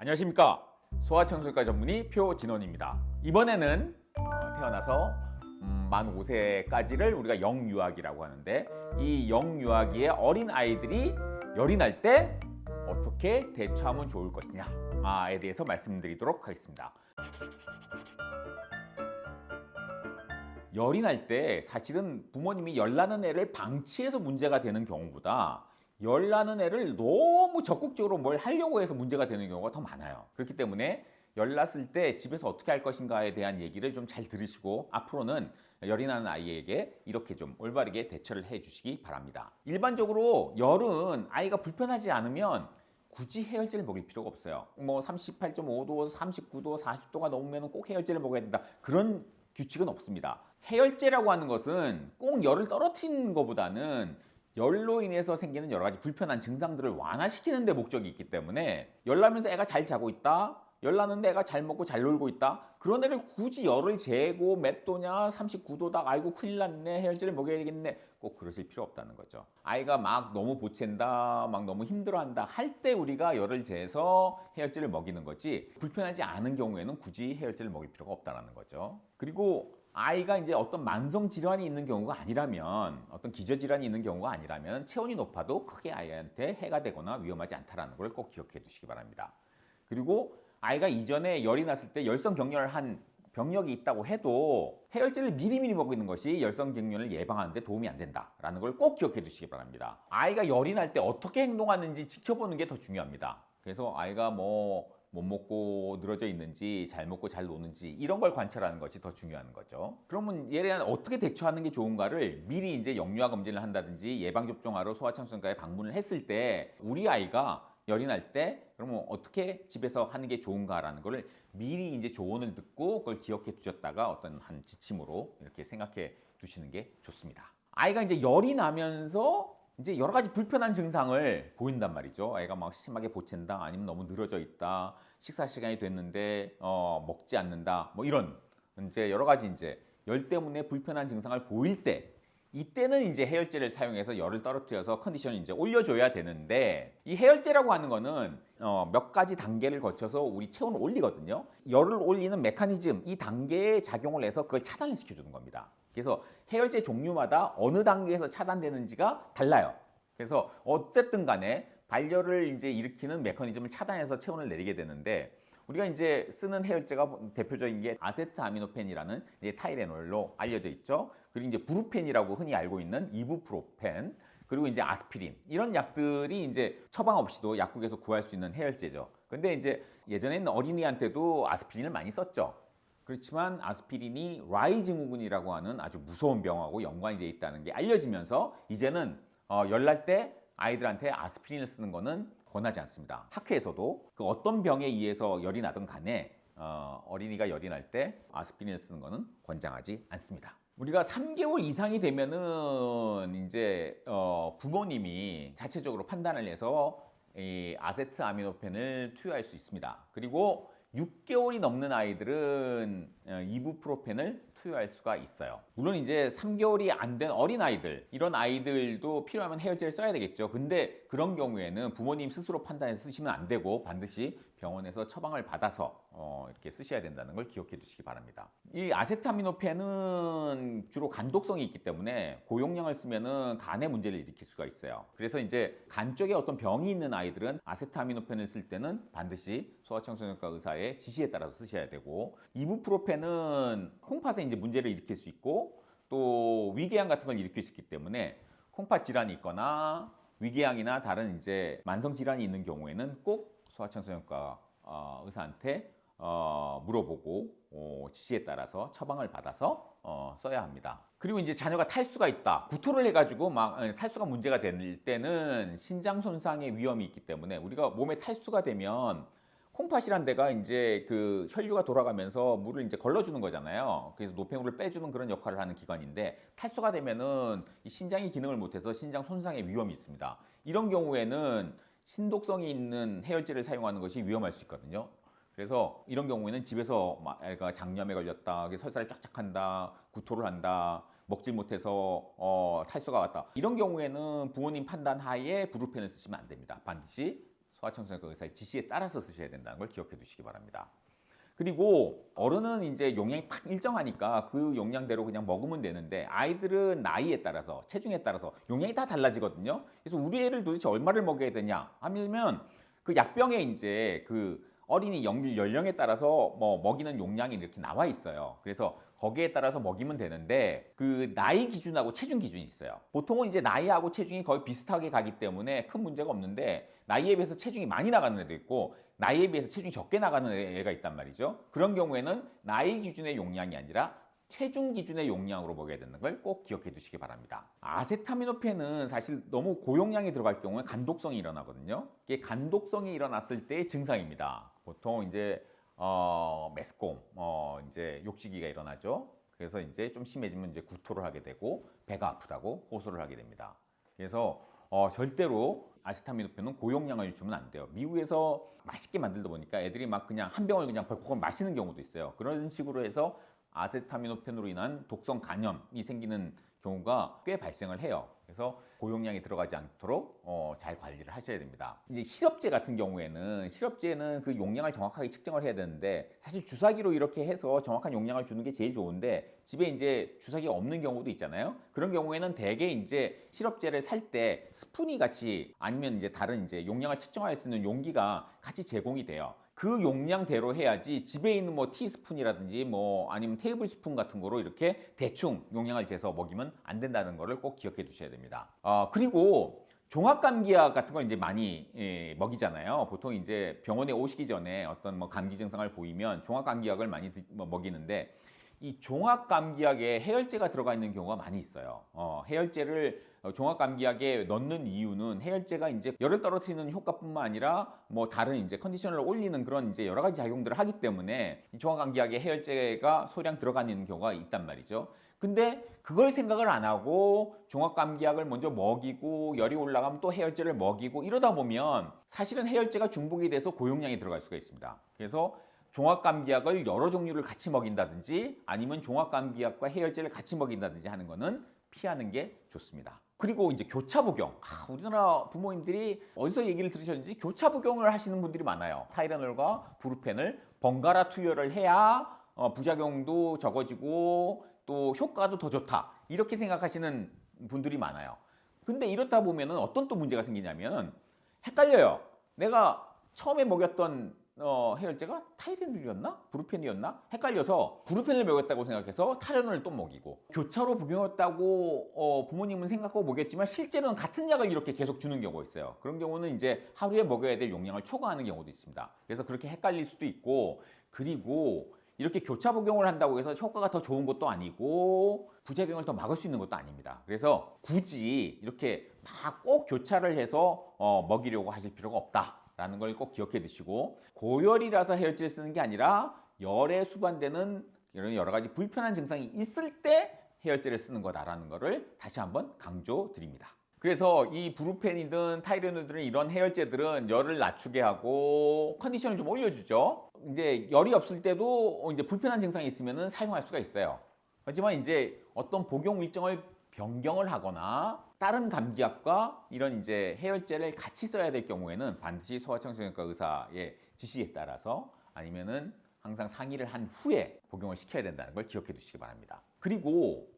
안녕하십니까. 소아청소년과 전문의 표진원입니다. 이번에는 태어나서 만 5세까지를 우리가 영유아기라고 하는데, 이 영유아기의 어린 아이들이 열이 날 때 어떻게 대처하면 좋을 것이냐에 대해서 말씀드리도록 하겠습니다. 열이 날 때 사실은 부모님이 열 나는 애를 방치해서 문제가 되는 경우보다 열 나는 애를 너무 적극적으로 뭘 하려고 해서 문제가 되는 경우가 더 많아요. 그렇기 때문에 열 났을 때 집에서 어떻게 할 것인가에 대한 얘기를 좀 잘 들으시고, 앞으로는 열이 나는 아이에게 이렇게 좀 올바르게 대처를 해 주시기 바랍니다. 일반적으로 열은 아이가 불편하지 않으면 굳이 해열제를 먹일 필요가 없어요. 뭐 38.5도, 39도, 40도가 넘으면 꼭 해열제를 먹어야 된다, 그런 규칙은 없습니다. 해열제라고 하는 것은 꼭 열을 떨어뜨리는 것보다는 열로 인해서 생기는 여러 가지 불편한 증상들을 완화시키는 데 목적이 있기 때문에, 열나면서 애가 잘 자고 있다, 열나는데 애가 잘 먹고 잘 놀고 있다, 그런 애를 굳이 열을 재고 몇 도냐, 39도다, 아이고 큰일 났네, 해열제를 먹여야겠네, 꼭 그러실 필요 없다는 거죠. 아이가 막 너무 보챈다, 막 너무 힘들어한다 할 때 우리가 열을 재서 해열제를 먹이는 거지, 불편하지 않은 경우에는 굳이 해열제를 먹일 필요가 없다는 거죠. 그리고 아이가 이제 어떤 만성 질환이 있는 경우가 아니라면, 어떤 기저질환이 있는 경우가 아니라면 체온이 높아도 크게 아이한테 해가 되거나 위험하지 않다는 걸 꼭 기억해 두시기 바랍니다. 그리고 아이가 이전에 열이 났을 때 열성 격렬을 한 병력이 있다고 해도 해열제를 미리미리 먹이는 것이 열성 격렬을 예방하는 데 도움이 안 된다라는 걸 꼭 기억해 두시기 바랍니다. 아이가 열이 날 때 어떻게 행동하는지 지켜보는 게 더 중요합니다. 그래서 아이가 못 먹고 늘어져 있는지, 잘 먹고 잘 노는지, 이런 걸 관찰하는 것이 더 중요한 거죠. 그러면 얘에 대한 어떻게 대처하는 게 좋은가를 미리 이제 영유아 검진을 한다든지 예방접종하러 소아청소년과에 방문을 했을 때, 우리 아이가 열이 날 때 그러면 어떻게 집에서 하는 게 좋은가라는 거를 미리 이제 조언을 듣고 그걸 기억해 두셨다가 어떤 한 지침으로 이렇게 생각해 두시는 게 좋습니다. 아이가 이제 열이 나면서 이제 여러 가지 불편한 증상을 보인단 말이죠. 아이가 막 심하게 보챈다, 아니면 너무 늘어져 있다, 식사 시간이 됐는데 먹지 않는다, 뭐 이런 이제 여러 가지 이제 열 때문에 불편한 증상을 보일 때, 이때는 이제 해열제를 사용해서 열을 떨어뜨려서 컨디션을 이제 올려줘야 되는데, 이 해열제라고 하는 거는 몇 가지 단계를 거쳐서 우리 체온을 올리거든요. 열을 올리는 메커니즘, 이 단계에 작용을 해서 그걸 차단을 시켜주는 겁니다. 그래서 해열제 종류마다 어느 단계에서 차단되는지가 달라요. 그래서 어쨌든 간에 발열을 이제 일으키는 메커니즘을 차단해서 체온을 내리게 되는데, 우리가 이제 쓰는 해열제가 대표적인 게 아세트아미노펜이라는 이제 타이레놀로 알려져 있죠. 그리고 이제 브루펜이라고 흔히 알고 있는 이부프로펜, 그리고 이제 아스피린, 이런 약들이 이제 처방 없이도 약국에서 구할 수 있는 해열제죠. 근데 이제 예전에는 어린이한테도 아스피린을 많이 썼죠. 그렇지만 아스피린이 라이 증후군이라고 하는 아주 무서운 병하고 연관이 되어 있다는 게 알려지면서, 이제는 열날 때 아이들한테 아스피린을 쓰는 거는 권하지 않습니다. 학회에서도 그 어떤 병에 의해서 열이 나든 간에 어린이가 열이 날 때 아스피린을 쓰는 거는 권장하지 않습니다. 우리가 3개월 이상이 되면은 이제 부모님이 자체적으로 판단을 해서 이 아세트아미노펜을 투여할 수 있습니다. 그리고 6개월이 넘는 아이들은 이부프로펜을 투여할 수가 있어요. 물론 이제 3개월이 안 된 어린 아이들, 이런 아이들도 필요하면 해열제를 써야 되겠죠. 근데 그런 경우에는 부모님 스스로 판단해서 쓰시면 안 되고, 반드시 병원에서 처방을 받아서 이렇게 쓰셔야 된다는 걸 기억해 두시기 바랍니다. 이 아세트아미노펜은 주로 간독성이 있기 때문에 고용량을 쓰면은 간에 문제를 일으킬 수가 있어요. 그래서 이제 간 쪽에 어떤 병이 있는 아이들은 아세트아미노펜을 쓸 때는 반드시 소아청소년과 의사의 지시에 따라서 쓰셔야 되고, 이부프로펜은 콩팥에 이제 문제를 일으킬 수 있고, 또 위궤양 같은 걸 일으킬 수 있기 때문에 콩팥 질환이 있거나 위궤양이나 다른 이제 만성 질환이 있는 경우에는 꼭 소아청소년과 의사한테 물어보고 지시에 따라서 처방을 받아서 써야 합니다. 그리고 이제 자녀가 탈수가 있다, 구토를 해가지고 막 탈수가 문제가 될 때는 신장 손상의 위험이 있기 때문에, 우리가 몸에 탈수가 되면 콩팥이란 데가 이제 그 혈류가 돌아가면서 물을 이제 걸러주는 거잖아요. 그래서 노폐물을 빼주는 그런 역할을 하는 기관인데, 탈수가 되면은 이 신장이 기능을 못해서 신장 손상의 위험이 있습니다. 이런 경우에는 신독성이 있는 해열제를 사용하는 것이 위험할 수 있거든요. 그래서 이런 경우에는 집에서 애가 장염에 걸렸다, 설사를 쫙쫙 한다, 구토를 한다, 먹질 못해서 탈수가 왔다, 이런 경우에는 부모님 판단 하에 브루펜을 쓰시면 안 됩니다. 반드시 소아청소년과 의사의 지시에 따라서 쓰셔야 된다는 걸 기억해 두시기 바랍니다. 그리고 어른은 이제 용량이 딱 일정하니까 그 용량대로 그냥 먹으면 되는데 아이들은 나이에 따라서 체중에 따라서 용량이 다 달라지거든요. 그래서 우리 애를 도대체 얼마를 먹여야 되냐 하면 그 약병에 이제 그 어린이 연령에 따라서 뭐 먹이는 용량이 이렇게 나와 있어요. 그래서 거기에 따라서 먹이면 되는데 그 나이 기준하고 체중 기준이 있어요. 보통은 이제 나이하고 체중이 거의 비슷하게 가기 때문에 큰 문제가 없는데 나이에 비해서 체중이 많이 나가는 애도 있고 나이에 비해서 체중이 적게 나가는 애가 있단 말이죠. 그런 경우에는 나이 기준의 용량이 아니라 체중 기준의 용량으로 먹여야 되는 걸 꼭 기억해 두시기 바랍니다. 아세타미노펜은 사실 너무 고용량이 들어갈 경우에 간독성이 일어나거든요. 이게 간독성이 일어났을 때의 증상입니다. 보통 이제 메스꺼움, 이제 욕지기가 일어나죠. 그래서 이제 좀 심해지면 이제 구토를 하게 되고 배가 아프다고 호소를 하게 됩니다. 그래서 절대로 아세타미노펜은 고용량을 주면 안 돼요. 미국에서 맛있게 만들다 보니까 애들이 막 그냥 한 병을 그냥 벌컥 마시는 경우도 있어요. 그런 식으로 해서 아세타미노펜으로 인한 독성 간염이 생기는 경우가 꽤 발생을 해요. 그래서 고용량이 들어가지 않도록 잘 관리를 하셔야 됩니다. 이제 시럽제 같은 경우에는 시럽제는 그 용량을 정확하게 측정을 해야 되는데 사실 주사기로 이렇게 해서 정확한 용량을 주는 게 제일 좋은데 집에 이제 주사기가 없는 경우도 있잖아요. 그런 경우에는 대개 이제 시럽제를 살 때 스푼이 같이 아니면 이제 다른 이제 용량을 측정할 수 있는 용기가 같이 제공이 돼요. 그 용량대로 해야지 집에 있는 뭐 티스푼이라든지 뭐 아니면 테이블 스푼 같은 거로 이렇게 대충 용량을 재서 먹이면 안 된다는 거를 꼭 기억해 두셔야 됩니다. 그리고 종합감기약 같은 걸 이제 많이 먹이잖아요. 보통 이제 병원에 오시기 전에 어떤 뭐 감기 증상을 보이면 종합감기약을 많이 먹이는데 이 종합감기약에 해열제가 들어가 있는 경우가 많이 있어요. 해열제를 종합감기약에 넣는 이유는 해열제가 이제 열을 떨어뜨리는 효과뿐만 아니라 뭐 다른 이제 컨디션을 올리는 그런 이제 여러 가지 작용들을 하기 때문에 이 종합감기약에 해열제가 소량 들어가 있는 경우가 있단 말이죠. 근데 그걸 생각을 안 하고 종합감기약을 먼저 먹이고 열이 올라가면 또 해열제를 먹이고 이러다 보면 사실은 해열제가 중복이 돼서 고용량이 들어갈 수가 있습니다. 그래서 종합감기약을 여러 종류를 같이 먹인다든지 아니면 종합감기약과 해열제를 같이 먹인다든지 하는 거는 피하는 게 좋습니다. 그리고 이제 교차 복용. 우리나라 부모님들이 어디서 얘기를 들으셨는지 교차 복용을 하시는 분들이 많아요. 타이레놀과 브루펜을 번갈아 투여를 해야 부작용도 적어지고 또 효과도 더 좋다. 이렇게 생각하시는 분들이 많아요. 근데 이렇다 보면은 어떤 또 문제가 생기냐면 헷갈려요. 내가 처음에 먹였던 해열제가 타이레놀이었나? 브루펜이었나? 헷갈려서 브루펜을 먹였다고 생각해서 타이레놀을 또 먹이고 교차로 복용했다고 부모님은 생각하고 먹였지만 실제로는 같은 약을 이렇게 계속 주는 경우가 있어요. 그런 경우는 이제 하루에 먹여야 될 용량을 초과하는 경우도 있습니다. 그래서 그렇게 헷갈릴 수도 있고 그리고 이렇게 교차 복용을 한다고 해서 효과가 더 좋은 것도 아니고 부작용을 더 막을 수 있는 것도 아닙니다. 그래서 굳이 이렇게 막 꼭 교차를 해서 먹이려고 하실 필요가 없다. 라는 걸 꼭 기억해 두시고 고열이라서 해열제를 쓰는 게 아니라 열에 수반되는 이런 여러 가지 불편한 증상이 있을 때 해열제를 쓰는 거다라는 거를 다시 한번 강조드립니다. 그래서 이 브루펜이든 타이레놀이든 이런 해열제들은 열을 낮추게 하고 컨디션을 좀 올려주죠. 이제 열이 없을 때도 이제 불편한 증상이 있으면 사용할 수가 있어요. 하지만 이제 어떤 복용 일정을 변경을 하거나 다른 감기약과 이런 이제 해열제를 같이 써야 될 경우에는 반드시 소아청소년과 의사의 지시에 따라서 아니면은 항상 상의를 한 후에 복용을 시켜야 된다는 걸 기억해 두시기 바랍니다. 그리고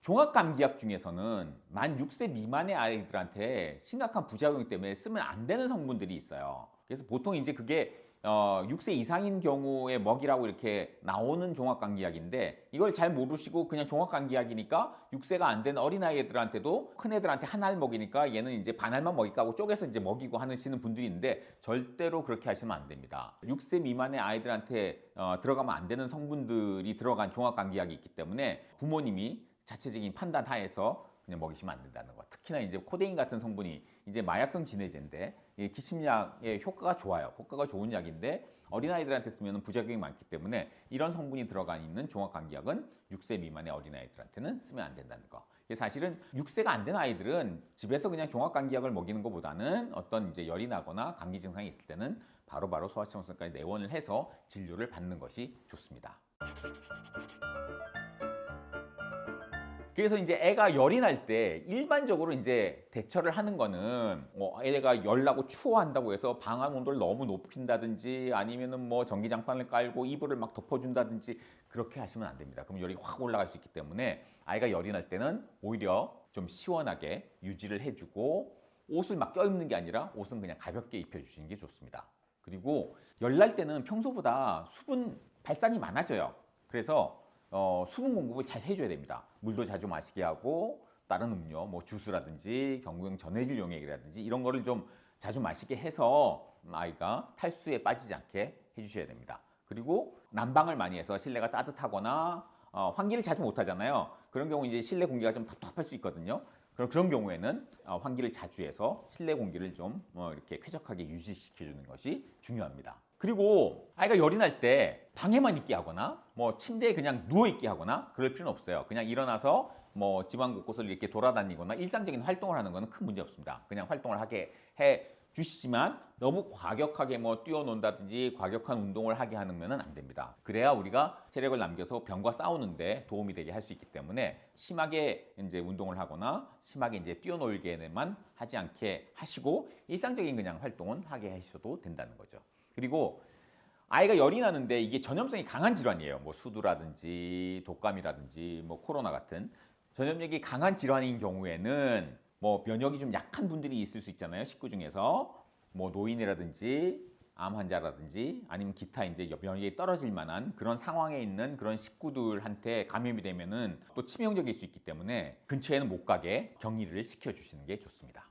종합감기약 중에서는 만 6세 미만의 아이들한테 심각한 부작용 때문에 쓰면 안 되는 성분들이 있어요. 그래서 보통 이제 그게 6세 이상인 경우에 먹이라고 이렇게 나오는 종합감기약인데 이걸 잘 모르시고 그냥 종합감기약이니까 6세가 안 된 어린아이들한테도 큰애들한테 한 알 먹이니까 얘는 이제 반 알만 먹일까 하고 쪼개서 이제 먹이고 하시는 분들이 있는데 절대로 그렇게 하시면 안 됩니다. 6세 미만의 아이들한테 들어가면 안 되는 성분들이 들어간 종합감기약이 있기 때문에 부모님이 자체적인 판단 하에서 그냥 먹이시면 안 된다는 거. 특히나 이제 코데인 같은 성분이 이제 마약성 진해제인데 기침약의 효과가 좋아요. 효과가 좋은 약인데 어린아이들한테 쓰면 부작용이 많기 때문에 이런 성분이 들어가 있는 종합감기약은 6세 미만의 어린아이들한테는 쓰면 안 된다는 거. 사실은 6세가 안 된 아이들은 집에서 그냥 종합감기약을 먹이는 것보다는 어떤 이제 열이 나거나 감기 증상이 있을 때는 바로바로 소아청소년과에 내원을 해서 진료를 받는 것이 좋습니다. 그래서 이제 애가 열이 날 때 일반적으로 이제 대처를 하는 거는 애가 열 나고 추워한다고 해서 방안 온도를 너무 높인다든지 아니면은 뭐 전기장판을 깔고 이불을 막 덮어준다든지 그렇게 하시면 안 됩니다. 그럼 열이 확 올라갈 수 있기 때문에 아이가 열이 날 때는 오히려 좀 시원하게 유지를 해주고 옷을 막 껴입는 게 아니라 옷은 그냥 가볍게 입혀주시는 게 좋습니다. 그리고 열 날 때는 평소보다 수분 발산이 많아져요. 그래서 수분 공급을 잘 해줘야 됩니다. 물도 자주 마시게 하고 다른 음료, 뭐 주스라든지 경구용 전해질 용액이라든지 이런 거를 좀 자주 마시게 해서 아이가 탈수에 빠지지 않게 해주셔야 됩니다. 그리고 난방을 많이 해서 실내가 따뜻하거나 환기를 자주 못 하잖아요. 그런 경우 이제 실내 공기가 좀 텁텁할 수 있거든요. 그런 경우에는 환기를 자주 해서 실내 공기를 좀 이렇게 쾌적하게 유지시켜주는 것이 중요합니다. 그리고 아이가 열이 날 때 방에만 있게 하거나 뭐 침대에 그냥 누워 있게 하거나 그럴 필요는 없어요. 그냥 일어나서 뭐 집안 곳곳을 이렇게 돌아다니거나 일상적인 활동을 하는 것은 큰 문제 없습니다. 그냥 활동을 하게 해 주시지만 너무 과격하게 뭐 뛰어논다든지 과격한 운동을 하게 하면 안 됩니다. 그래야 우리가 체력을 남겨서 병과 싸우는데 도움이 되게 할 수 있기 때문에 심하게 이제 운동을 하거나 심하게 이제 뛰어놀게만 하지 않게 하시고 일상적인 그냥 활동은 하게 하셔도 된다는 거죠. 그리고 아이가 열이 나는데 이게 전염성이 강한 질환이에요. 뭐 수두라든지 독감이라든지 뭐 코로나 같은 전염력이 강한 질환인 경우에는 뭐 면역이 좀 약한 분들이 있을 수 있잖아요. 식구 중에서 뭐 노인이라든지 암 환자라든지 아니면 기타 이제 면역이 떨어질 만한 그런 상황에 있는 그런 식구들한테 감염이 되면은 또 치명적일 수 있기 때문에 근처에는 못 가게 격리를 시켜주시는 게 좋습니다.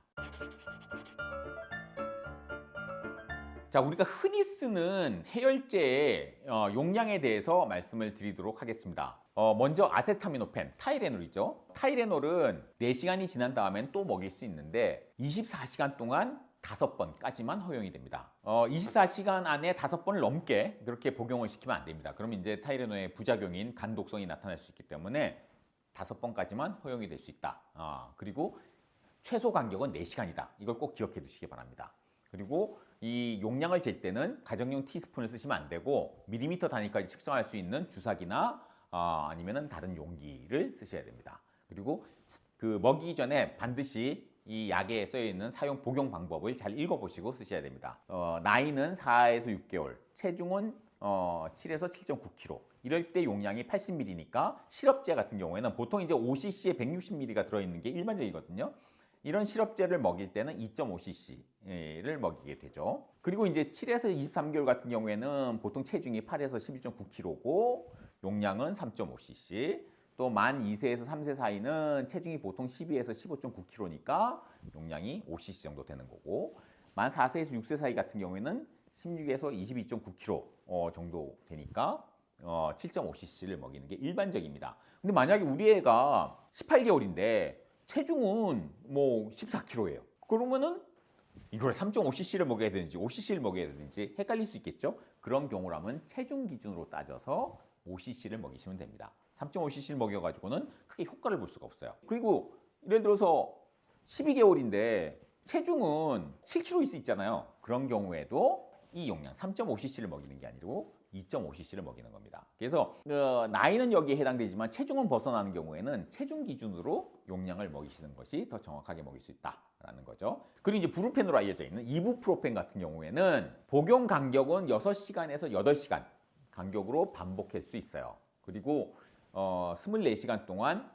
자, 우리가 흔히 쓰는 해열제의 용량에 대해서 말씀을 드리도록 하겠습니다. 먼저 아세타미노펜, 타이레놀이죠. 타이레놀은 4시간이 지난 다음엔 또 먹일 수 있는데 24시간 동안 5번까지만 허용이 됩니다. 24시간 안에 5번을 넘게 그렇게 복용을 시키면 안 됩니다. 그러면 이제 타이레놀의 부작용인 간 독성이 나타날 수 있기 때문에 5번까지만 허용이 될 수 있다. 그리고 최소 간격은 4시간이다. 이걸 꼭 기억해 두시기 바랍니다. 그리고 이 용량을 잴 때는 가정용 티스푼을 쓰시면 안 되고 밀리미터 단위까지 측정할 수 있는 주사기나 아니면 다른 용기를 쓰셔야 됩니다. 그리고 그 먹이기 전에 반드시 이 약에 쓰여 있는 사용 복용 방법을 잘 읽어보시고 쓰셔야 됩니다. 나이는 4에서 6개월, 체중은 7에서 7.9kg. 이럴 때 용량이 80ml니까 시럽제 같은 경우에는 보통 이제 5cc에 160ml가 들어있는 게 일반적이거든요. 이런 시럽제를 먹일 때는 2.5cc를 먹이게 되죠. 그리고 이제 7에서 23개월 같은 경우에는 보통 체중이 8에서 11.9kg고 용량은 3.5cc. 또 만 2세에서 3세 사이는 체중이 보통 12에서 15.9kg니까 용량이 5cc 정도 되는 거고 만 4세에서 6세 사이 같은 경우에는 16에서 22.9kg 정도 되니까 7.5cc를 먹이는 게 일반적입니다. 근데 만약에 우리 애가 18개월인데 체중은 뭐 14kg예요. 그러면은 이걸 3.5cc를 먹여야 되는지 5cc를 먹여야 되는지 헷갈릴 수 있겠죠? 그런 경우라면 체중 기준으로 따져서 5cc를 먹이시면 됩니다. 3.5cc를 먹여가지고는 크게 효과를 볼 수가 없어요. 그리고 예를 들어서 12개월인데 체중은 7kg일 수 있잖아요. 그런 경우에도 이 용량 3.5cc를 먹이는 게 아니고 2.5cc를 먹이는 겁니다. 그래서 나이는 여기에 해당되지만 체중은 벗어나는 경우에는 체중 기준으로 용량을 먹이시는 것이 더 정확하게 먹일 수 있다라는 거죠. 그리고 이제 브루펜으로 알려져 있는 이부프로펜 같은 경우에는 복용 간격은 6시간에서 8시간 간격으로 반복할 수 있어요. 그리고 24시간 동안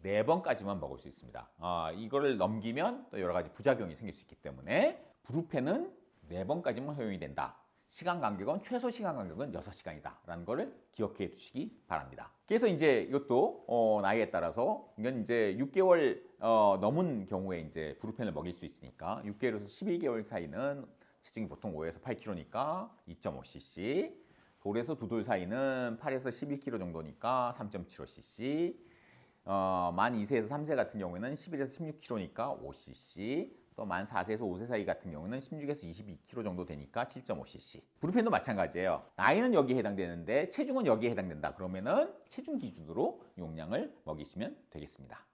4번까지만 먹을 수 있습니다. 이거를 넘기면 또 여러 가지 부작용이 생길 수 있기 때문에 브루펜은 4번까지만 허용이 된다. 시간 간격은 최소 시간 간격은 6시간이다 라는 거를 기억해 두시기 바랍니다. 그래서 이제 이것도 나이에 따라서 이건 이제 6개월 넘은 경우에 이제 브루펜을 먹일 수 있으니까 6개월에서 11개월 사이는 체중이 보통 5에서 8kg니까 2.5cc, 돌에서 두 돌 사이는 8에서 11kg 정도니까 3.75cc, 만 2세에서 3세 같은 경우에는 11에서 16kg니까 5cc, 또 만 4세에서 5세 사이 같은 경우는 16에서 22kg 정도 되니까 7.5cc. 브루펜도 마찬가지예요. 나이는 여기에 해당되는데 체중은 여기에 해당된다. 그러면은 체중 기준으로 용량을 먹이시면 되겠습니다.